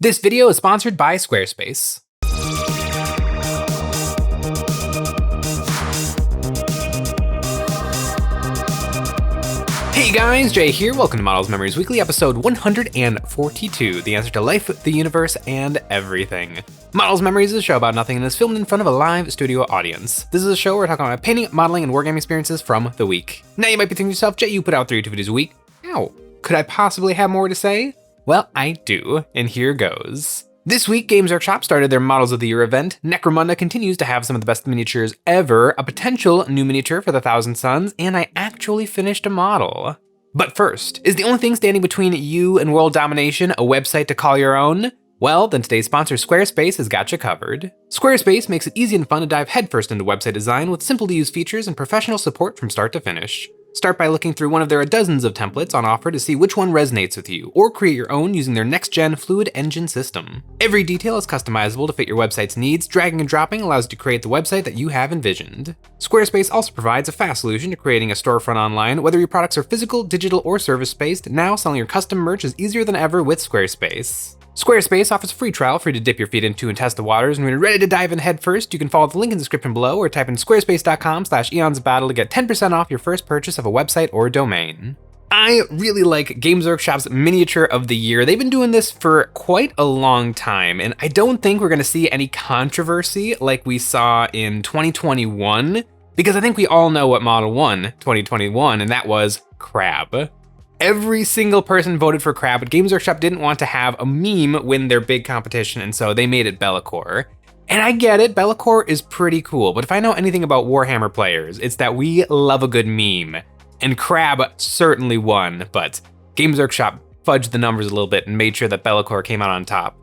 This video is sponsored by Squarespace. Hey guys, Jay here. Welcome to Models Memories Weekly, episode 142, the answer to life, the universe, and everything. Models Memories is a show about nothing and is filmed in front of a live studio audience. This is a show where we're talking about painting, modeling, and wargaming experiences from the week. Now you might be thinking to yourself, Jay, you put out 3 YouTube videos a week. How? Could I possibly have more to say? Well, I do, and here goes. This week, Games Workshop started their Models of the Year event. Necromunda continues to have some of the best miniatures ever, a potential new miniature for the Thousand Suns, and I actually finished a model. But first, is the only thing standing between you and world domination a website to call your own? Well, then today's sponsor Squarespace has got you covered. Squarespace makes it easy and fun to dive headfirst into website design with simple to use features and professional support from start to finish. Start by looking through one of their dozens of templates on offer to see which one resonates with you, or create your own using their next-gen fluid engine system. Every detail is customizable to fit your website's needs. Dragging and dropping allows you to create the website that you have envisioned. Squarespace also provides a fast solution to creating a storefront online. Whether your products are physical, digital, or service-based, now selling your custom merch is easier than ever with Squarespace. Squarespace offers a free trial for you to dip your feet into and test the waters, and when you're ready to dive in head first, you can follow the link in the description below or type in squarespace.com/EonsOfBattle to get 10% off your first purchase of a website or domain. I really like Games Workshop's Miniature of the Year. They've been doing this for quite a long time, and I don't think we're gonna see any controversy like we saw in 2021, because I think we all know what model won 2021, and that was Crab. Every single person voted for Crab, but Games Workshop didn't want to have a meme win their big competition, and so they made it Be'lakor. And I get it, Be'lakor is pretty cool, but if I know anything about Warhammer players, it's that we love a good meme. And Crab certainly won, but Games Workshop fudged the numbers a little bit and made sure that Be'lakor came out on top.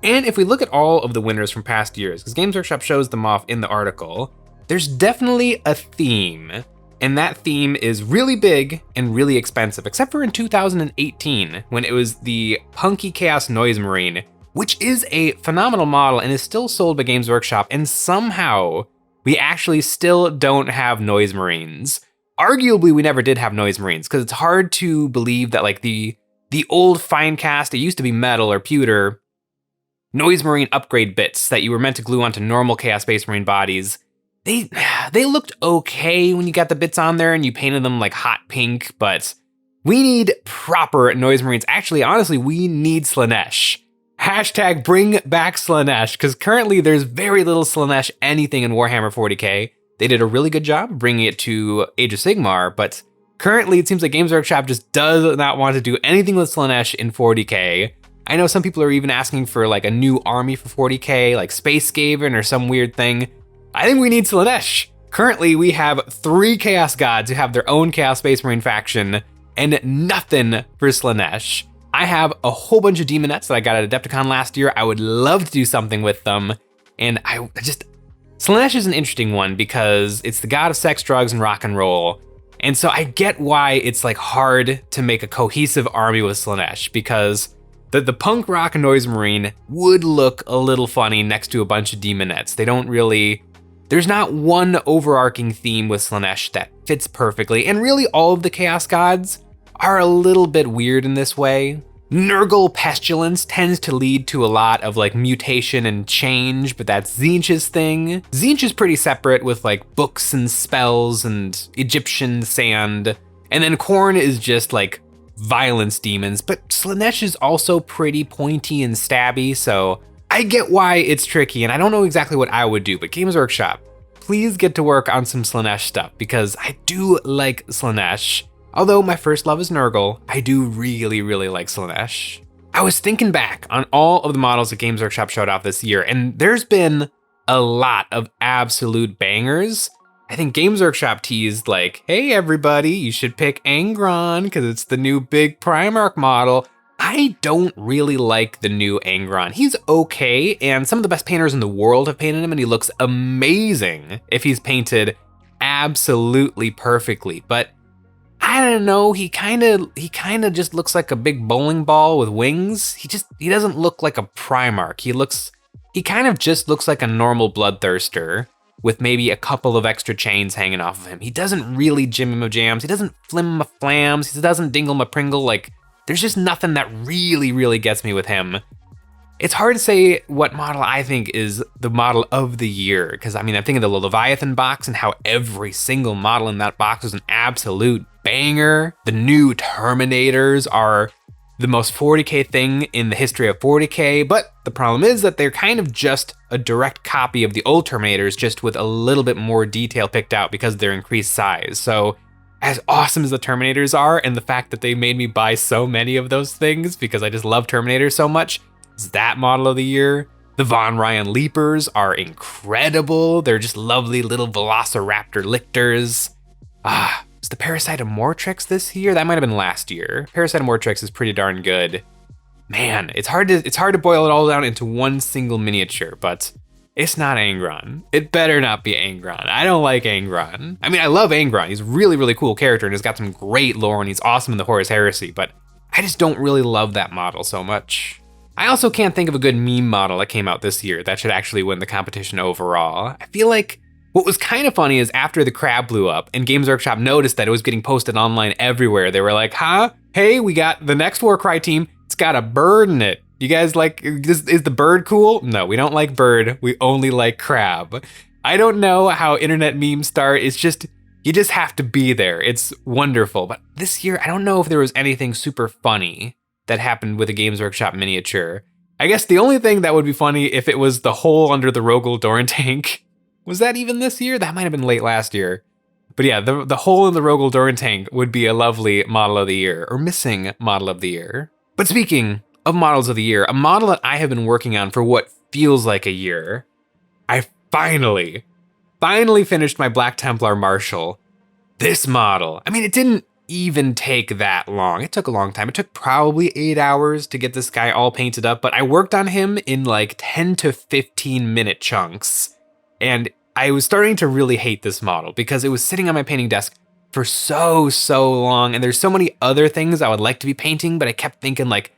And if we look at all of the winners from past years, because Games Workshop shows them off in the article, there's definitely a theme. And that theme is really big and really expensive, except for in 2018, when it was the Punky Chaos Noise Marine, which is a phenomenal model and is still sold by Games Workshop, and somehow we actually still don't have Noise Marines. Arguably, we never did have Noise Marines, because it's hard to believe that like the old Finecast, it used to be metal or pewter, Noise Marine upgrade bits that you were meant to glue onto normal Chaos Space Marine bodies, they looked okay when you got the bits on there and you painted them like hot pink, but we need proper Noise Marines. Actually, honestly, we need Slaanesh. Hashtag bring back Slaanesh, because currently there's very little Slaanesh anything in Warhammer 40k. They did a really good job bringing it to Age of Sigmar, but currently it seems like Games Workshop just does not want to do anything with Slaanesh in 40k. I know some people are even asking for like a new army for 40k, like Space Skaven or some weird thing. I think we need Slaanesh. Currently, we have 3 Chaos Gods who have their own Chaos Space Marine faction, and nothing for Slaanesh. I have a whole bunch of Demonettes that I got at Adepticon last year. I would love to do something with them, and Slaanesh is an interesting one because it's the god of sex, drugs, and rock and roll, and so I get why it's like hard to make a cohesive army with Slaanesh, because the punk rock noise marine would look a little funny next to a bunch of Demonettes. There's not one overarching theme with Slaanesh that fits perfectly, and really all of the Chaos Gods are a little bit weird in this way. Nurgle Pestilence tends to lead to a lot of like mutation and change, but that's Tzeentch's thing. Tzeentch is pretty separate with like books and spells and Egyptian sand, and then Khorne is just like violence demons, but Slaanesh is also pretty pointy and stabby, so I get why it's tricky, and I don't know exactly what I would do, but Games Workshop, please get to work on some Slaanesh stuff, because I do like Slaanesh. Although my first love is Nurgle, I do really, really like Slaanesh. I was thinking back on all of the models that Games Workshop showed off this year, and there's been a lot of absolute bangers. I think Games Workshop teased like, hey everybody, you should pick Angron, because it's the new big Primarch model. I don't really like the new Angron. He's okay, and some of the best painters in the world have painted him, and he looks amazing if he's painted absolutely perfectly. But I don't know, he kind of just looks like a big bowling ball with wings. He doesn't look like a Primarch. He kind of just looks like a normal Bloodthirster with maybe a couple of extra chains hanging off of him. He doesn't really jim him a jams. He doesn't flim him a flams. He doesn't dingle him a pringle. Like, there's just nothing that really, really gets me with him. It's hard to say what model I think is the model of the year, because I mean, I'm thinking of the Leviathan box and how every single model in that box was an absolute banger. The new Terminators are the most 40k thing in the history of 40k, but the problem is that they're kind of just a direct copy of the old Terminators, just with a little bit more detail picked out because of their increased size. So as awesome as the Terminators are, and the fact that they made me buy so many of those things because I just love Terminators so much, is that model of the year. The Von Ryan Leapers are incredible. They're just lovely little Velociraptor lictors. Was the Parasitomortrix this year? That might have been last year. Parasitomortrix is pretty darn good. Man, it's hard to boil it all down into one single miniature, but it's not Angron. It better not be Angron. I don't like Angron. I mean, I love Angron. He's a really, really cool character and has got some great lore and he's awesome in the Horus Heresy, but I just don't really love that model so much. I also can't think of a good meme model that came out this year that should actually win the competition overall. I feel like what was kind of funny is after the crab blew up and Games Workshop noticed that it was getting posted online everywhere, they were like, hey, we got the next Warcry team. It's got a bird in it. You guys like, is the bird cool? No, we don't like bird. We only like crab. I don't know how internet memes start. It's just, you just have to be there. It's wonderful. But this year, I don't know if there was anything super funny that happened with a Games Workshop miniature. I guess the only thing that would be funny if it was the hole under the Rogel Doran tank. Was that even this year? That might have been late last year. But yeah, the hole in the Rogel Doran tank would be a lovely model of the year, or missing model of the year. But speaking of models of the year, a model that I have been working on for what feels like a year, I finally finished my Black Templar Marshal. This model, I mean, it didn't even take that long. It took a long time. It took probably 8 hours to get this guy all painted up, but I worked on him in like 10 to 15 minute chunks. And I was starting to really hate this model because it was sitting on my painting desk for so long. And there's so many other things I would like to be painting, but I kept thinking like,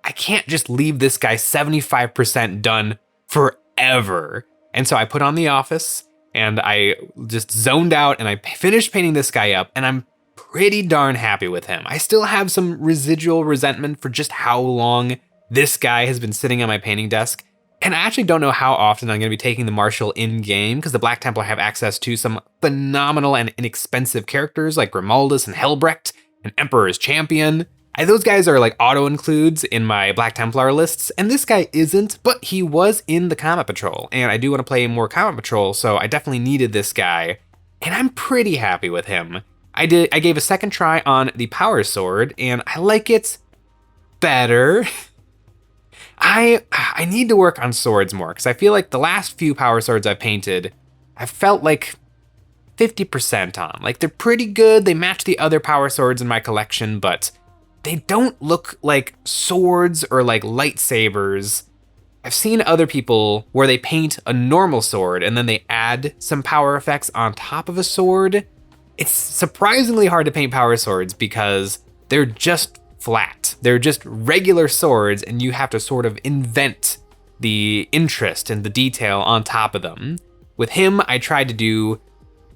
I can't just leave this guy 75% done forever. And so I put on The Office and I just zoned out and I finished painting this guy up and I'm pretty darn happy with him. I still have some residual resentment for just how long this guy has been sitting on my painting desk. And I actually don't know how often I'm going to be taking the Marshal in-game because the Black Templar have access to some phenomenal and inexpensive characters like Grimaldus and Helbrecht and Emperor's Champion. Those guys are like auto-includes in my Black Templar lists, and this guy isn't, but he was in the Comet Patrol, and I do want to play more Comet Patrol, so I definitely needed this guy, and I'm pretty happy with him. I gave a second try on the Power Sword, and I like it better. I need to work on swords more, because I feel like the last few Power Swords I've painted, I felt like 50% on. Like, they're pretty good, they match the other Power Swords in my collection, but they don't look like swords or like lightsabers. I've seen other people where they paint a normal sword and then they add some power effects on top of a sword. It's surprisingly hard to paint power swords because they're just flat. They're just regular swords and you have to sort of invent the interest and the detail on top of them. With him, I tried to do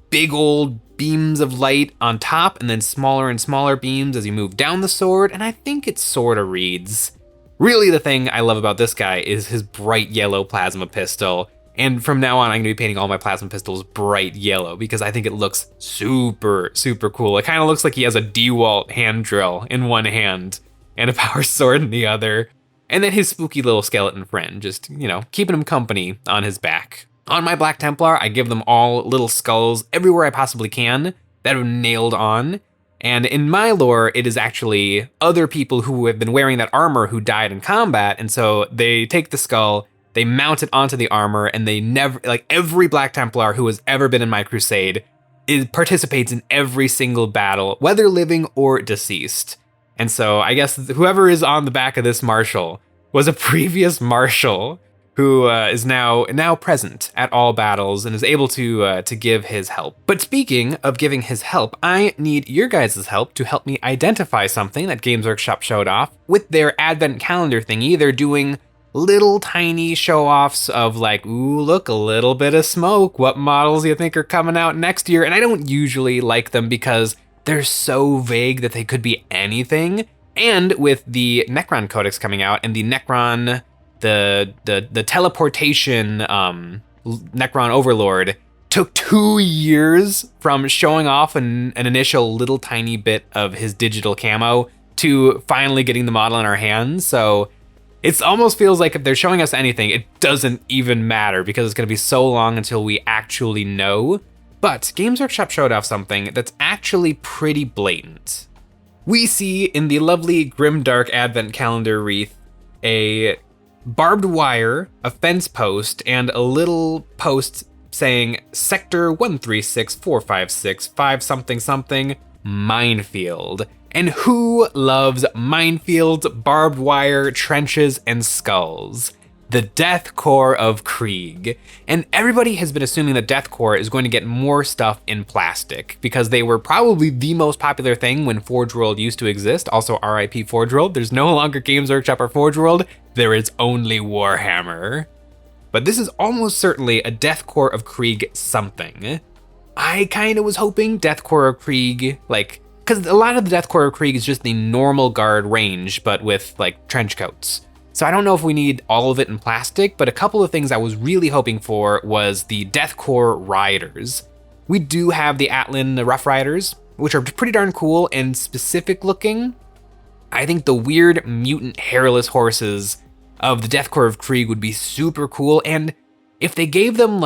big old beams of light on top and then smaller and smaller beams as you move down the sword, and I think it sort of reads. Really, the thing I love about this guy is his bright yellow plasma pistol, and from now on I'm gonna be painting all my plasma pistols bright yellow because I think it looks super cool. It kind of looks like he has a DeWalt hand drill in one hand and a power sword in the other, and then his spooky little skeleton friend just, you know, keeping him company on his back. On my Black Templar, I give them all little skulls everywhere I possibly can that are nailed on. And in my lore, it is actually other people who have been wearing that armor who died in combat. And so they take the skull, they mount it onto the armor, and they never, like every Black Templar who has ever been in my crusade, participates in every single battle, whether living or deceased. And so I guess whoever is on the back of this Marshal was a previous Marshal who is now present at all battles and is able to give his help. But speaking of giving his help, I need your guys' help to help me identify something that Games Workshop showed off with their advent calendar thingy. They're doing little tiny show-offs of like, ooh, look, a little bit of smoke. What models you think are coming out next year? And I don't usually like them because they're so vague that they could be anything. And with the Necron Codex coming out and the Necron the teleportation Necron Overlord took 2 years from showing off an initial little tiny bit of his digital camo to finally getting the model in our hands. So it almost feels like if they're showing us anything, it doesn't even matter because it's going to be so long until we actually know. But Games Workshop showed off something that's actually pretty blatant. We see in the lovely Grimdark Advent Calendar wreath a barbed wire, a fence post, and a little post saying Sector 1364565 something something minefield. And who loves minefields, barbed wire, trenches, and skulls? The Death Korps of Krieg. And everybody has been assuming the Death Korps is going to get more stuff in plastic because they were probably the most popular thing when Forge World used to exist. Also RIP Forge World. There's no longer Games Workshop or Forge World. There is only Warhammer. But this is almost certainly a Death Korps of Krieg something. I kind of was hoping Death Korps of Krieg, because a lot of the Death Korps of Krieg is just the normal guard range, but with trench coats. So I don't know if we need all of it in plastic, but a couple of things I was really hoping for was the Death Korps Riders. We do have the Atlan Rough Riders, which are pretty darn cool and specific looking. I think the weird mutant hairless horses of the Death Korps of Krieg would be super cool, and if they gave them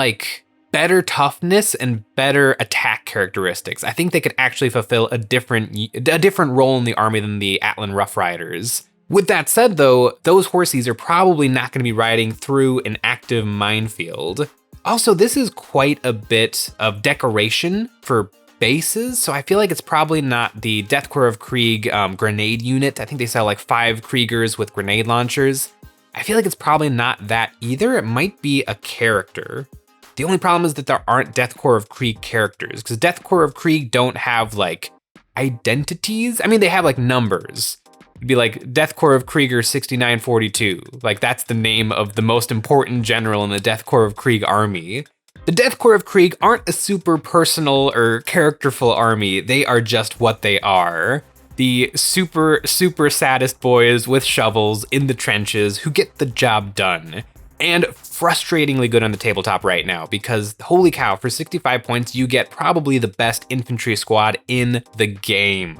better toughness and better attack characteristics, I think they could actually fulfill a different role in the army than the Atlan Rough Riders. With that said though, those horsies are probably not going to be riding through an active minefield. Also, this is quite a bit of decoration for bases, so I feel like it's probably not the Death Korps of Krieg grenade unit. I think they sell 5 Kriegers with grenade launchers. I feel like it's probably not that either. It might be a character. The only problem is that there aren't Death Korps of Krieg characters, because Death Korps of Krieg don't have identities. I mean, they have numbers. It'd be Death Korps of Krieger 6942. That's the name of the most important general in the Death Korps of Krieg army. The Death Korps of Krieg aren't a super personal or characterful army. They are just what they are. The super saddest boys with shovels in the trenches who get the job done. And frustratingly good on the tabletop right now, because holy cow, for 65 points, you get probably the best infantry squad in the game.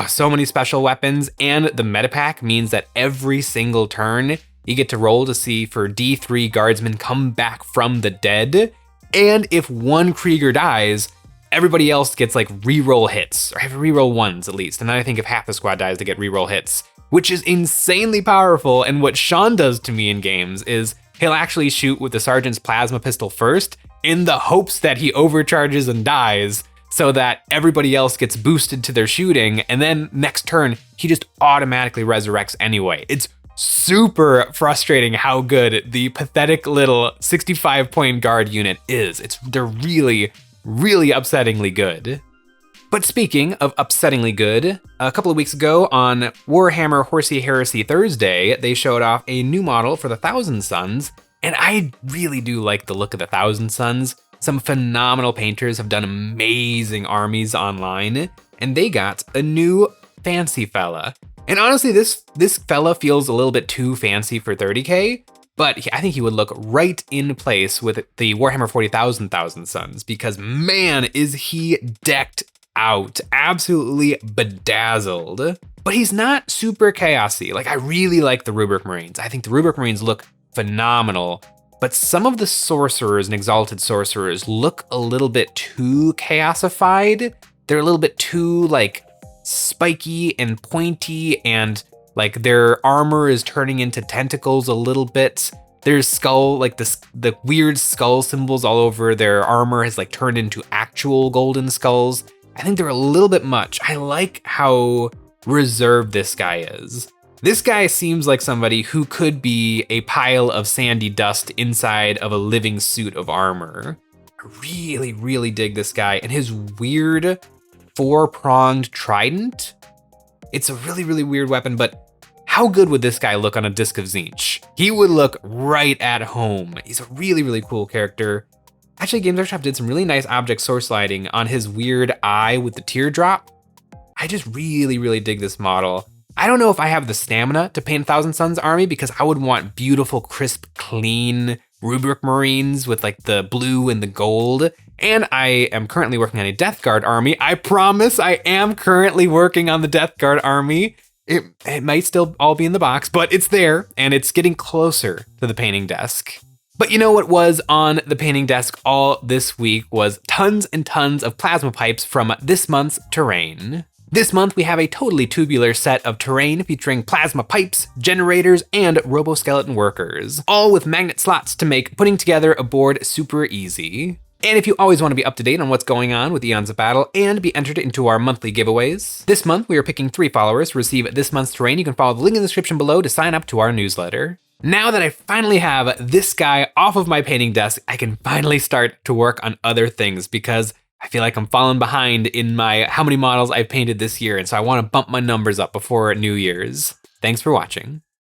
So many special weapons, and the meta pack means that every single turn, you get to roll to see for D3 guardsmen come back from the dead. And if one Krieger dies, everybody else gets reroll hits, or have reroll ones at least. And then I think if half the squad dies, they get reroll hits, which is insanely powerful. And what Sean does to me in games is he'll actually shoot with the sergeant's plasma pistol first in the hopes that he overcharges and dies so that everybody else gets boosted to their shooting. And then next turn, he just automatically resurrects anyway. It's super frustrating how good the pathetic little 65 point guard unit is. They're really, really upsettingly good. But speaking of upsettingly good, a couple of weeks ago on Warhammer Horsey Heresy Thursday, they showed off a new model for the Thousand Sons, and I really do like the look of the Thousand Sons. Some phenomenal painters have done amazing armies online, and they got a new fancy fella. And honestly, this fella feels a little bit too fancy for 30k, but I think he would look right in place with the Warhammer 40,000 Thousand Sons, because man, is he decked out, absolutely bedazzled. But he's not super chaosy. I really like the Rubric Marines. I think the Rubric Marines look phenomenal, but some of the sorcerers and exalted sorcerers look a little bit too chaosified. They're a little bit too spiky and pointy, and their armor is turning into tentacles a little bit. There's skull, the weird skull symbols all over their armor has turned into actual golden skulls. I think they're a little bit much. I like how reserved this guy is. This guy seems like somebody who could be a pile of sandy dust inside of a living suit of armor. I really, really dig this guy, and his weird 4-pronged trident. It's a really, really weird weapon, but how good would this guy look on a Disc of Tzeentch? He would look right at home. He's a really, really cool character. Actually, Games Workshop did some really nice object source lighting on his weird eye with the teardrop. I just really, really dig this model. I don't know if I have the stamina to paint a Thousand Suns army because I would want beautiful, crisp, clean rubric marines with like the blue and the gold. And I am currently working on a Death Guard army. I promise I am currently working on the Death Guard army. It might still all be in the box, but it's there and it's getting closer to the painting desk. But you know what was on the painting desk all this week was tons and tons of plasma pipes from this month's terrain. This month, we have a totally tubular set of terrain featuring plasma pipes, generators, and roboskeleton workers, all with magnet slots to make putting together a board super easy. And if you always want to be up to date on what's going on with Eons of Battle and be entered into our monthly giveaways, this month we are picking 3 followers to receive this month's terrain. You can follow the link in the description below to sign up to our newsletter. Now that I finally have this guy off of my painting desk, I can finally start to work on other things because I feel like I'm falling behind in my how many models I've painted this year, and so I want to bump my numbers up before New Year's. Thanks for watching.